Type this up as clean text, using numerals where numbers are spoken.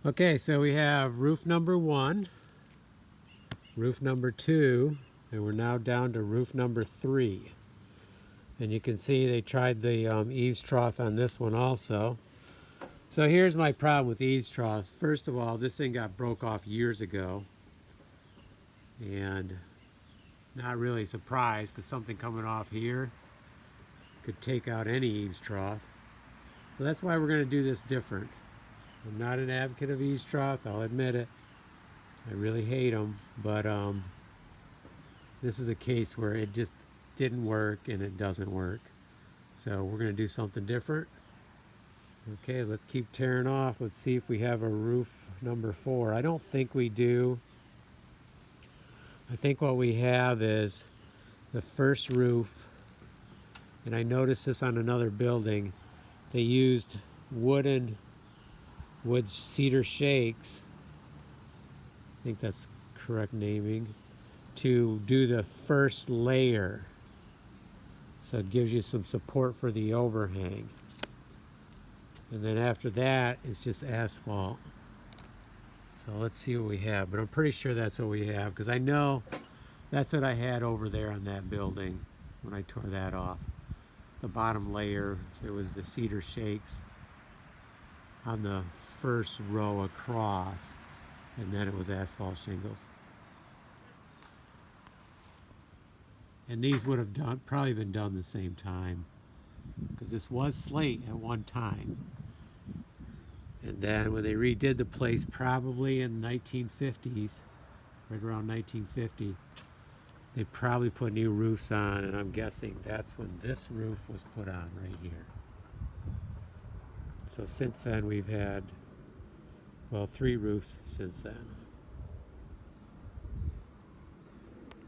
Okay, so we have roof number 1, roof number 2, and we're now down to roof number 3. And you can see they tried the eaves trough on this one also. So here's my problem with eaves troughs. First of all, this thing got broke off years ago. And not really surprised because something coming off here could take out any eaves trough. So that's why we're going to do this different. I'm not an advocate of eaves troughs, I'll admit it. I really hate them, but this is a case where it just didn't work and it doesn't work. So we're going to do something different. Okay, let's keep tearing off. Let's see if we have a roof number 4. I don't think we do. I think what we have is the first roof, and I noticed this on another building. They used wood cedar shakes, I think that's correct naming, to do the first layer. So it gives you some support for the overhang. And then after that, it's just asphalt. So let's see what we have. But I'm pretty sure that's what we have, because I know that's what I had over there on that building when I tore that off. The bottom layer, it was the cedar shakes on the first row across, and then it was asphalt shingles. And these would have probably been done the same time, because this was slate at one time. And then when they redid the place, probably in the 1950s, right around 1950, they probably put new roofs on, and I'm guessing that's when this roof was put on right here. So since then we've had, well, 3 roofs since then.